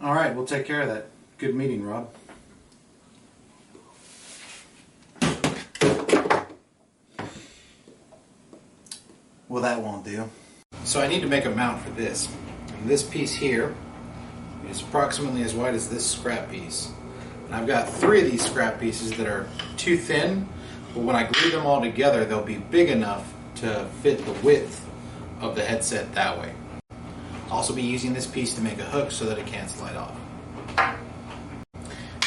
All right, we'll take care of that. Good meeting, Rob. Well, that won't do. So I need to make a mount for this. And this piece here is approximately as wide as this scrap piece. And I've got 3 of these scrap pieces that are too thin, but when I glue them all together, they'll be big enough to fit the width of the headset that way. I'll also be using this piece to make a hook so that it can't slide off.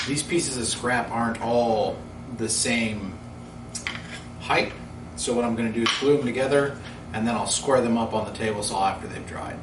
These pieces of scrap aren't all the same height, so what I'm going to do is glue them together and then I'll square them up on the table saw after they've dried.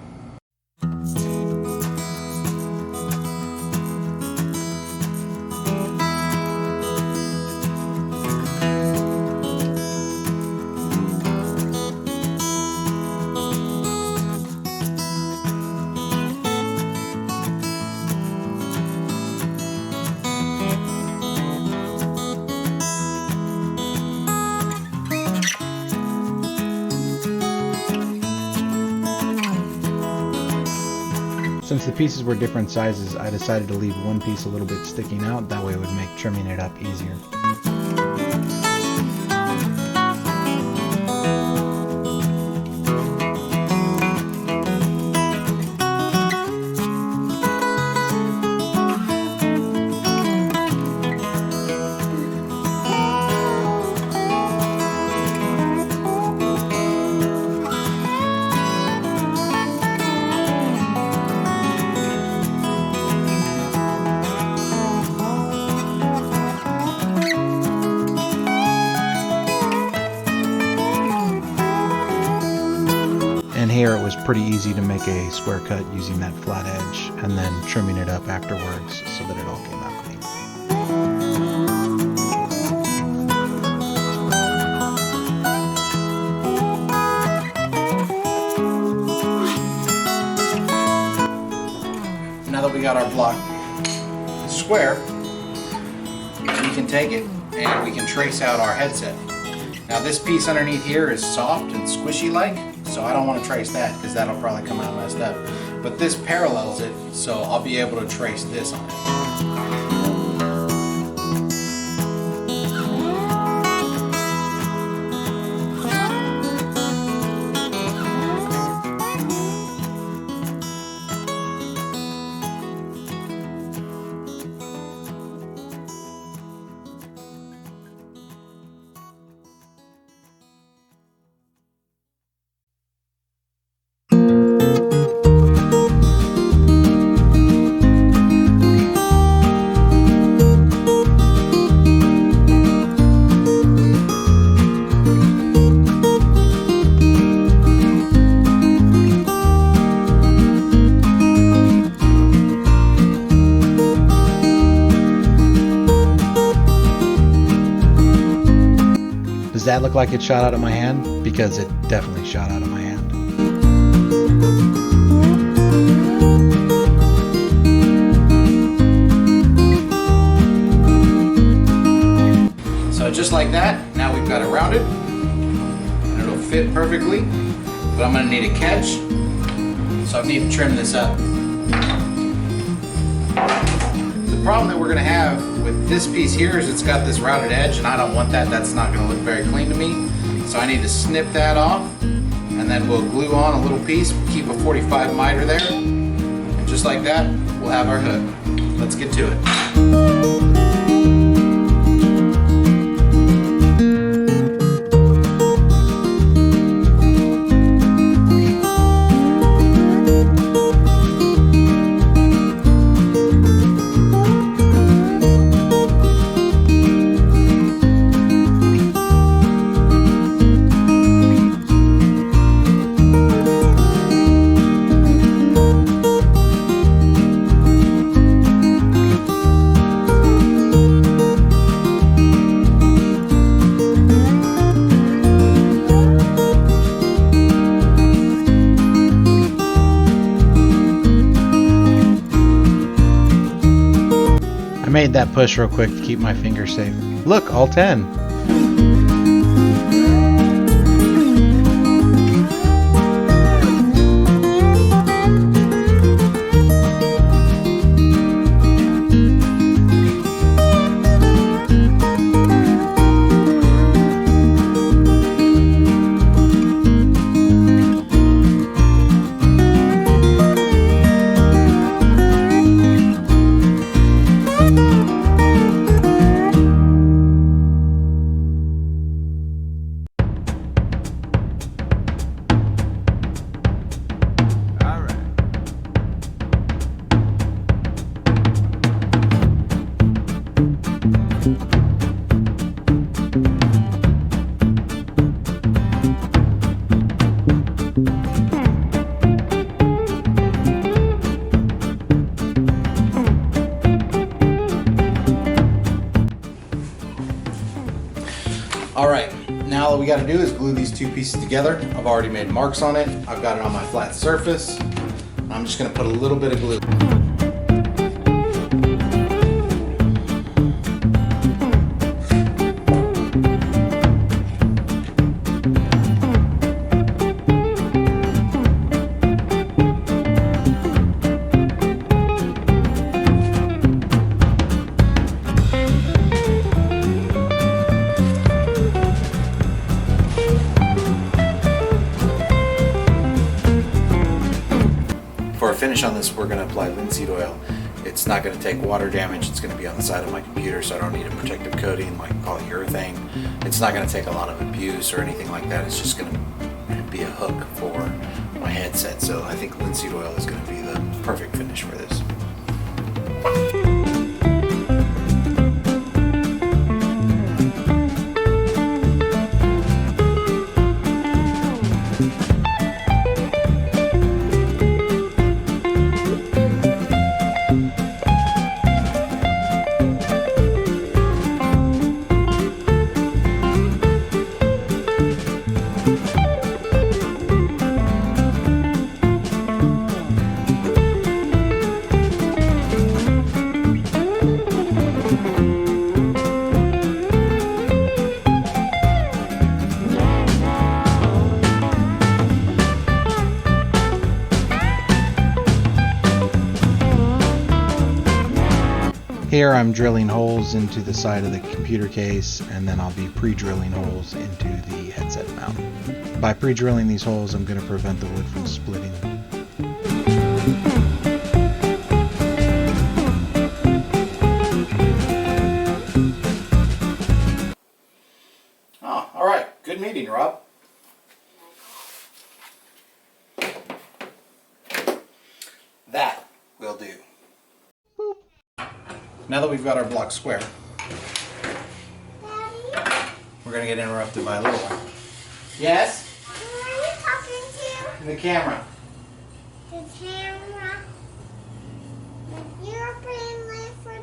Since the pieces were different sizes, I decided to leave one piece a little bit sticking out, that way it would make trimming it up easier. And here it was pretty easy to make a square cut using that flat edge and then trimming it up afterwards so that it all came out clean. Now that we got our block square, we can take it and we can trace out our headset. Now this piece underneath here is soft and squishy like, so I don't want to trace that because that'll probably come out messed up. But this parallels it, so I'll be able to trace this on it. Does that look like it shot out of my hand? Because it definitely shot out of my hand. So just like that, now we've got it rounded, and it'll fit perfectly, but I'm going to need a catch, so I need to trim this up. The problem that we're going to have with this piece here is it's got this rounded edge, and I don't want that. That's not going to look very clean to me. So I need to snip that off, and then we'll glue on a little piece, keep a 45 miter there, and just like that, we'll have our hook. Let's get to it. I made that push real quick to keep my fingers safe. Look, all 10. all we got to do is glue these two pieces together. I've already made marks on it. I've got it on my flat surface. I'm just going to put a little bit of glue. For a finish on this, we're going to apply linseed oil. It's not going to take water damage. It's going to be on the side of my computer, so I don't need a protective coating like polyurethane. It's not going to take a lot of abuse or anything like that. It's just going to be a hook for my headset. So I think linseed oil is going to be the perfect finish for this. Here I'm drilling holes into the side of the computer case, and then I'll be pre-drilling holes into the headset mount. By pre-drilling these holes, I'm going to prevent the wood from splitting. Oh, all right. Good meeting, Rob. That will do. Now that we've got our block square, Daddy? we're going to get interrupted by a little one. Yes? Who are you talking to? The camera. The camera. You're being late for...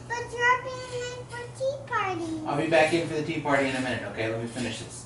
But you're being late for tea party. I'll be back in for the tea party in a minute, okay? Let me finish this.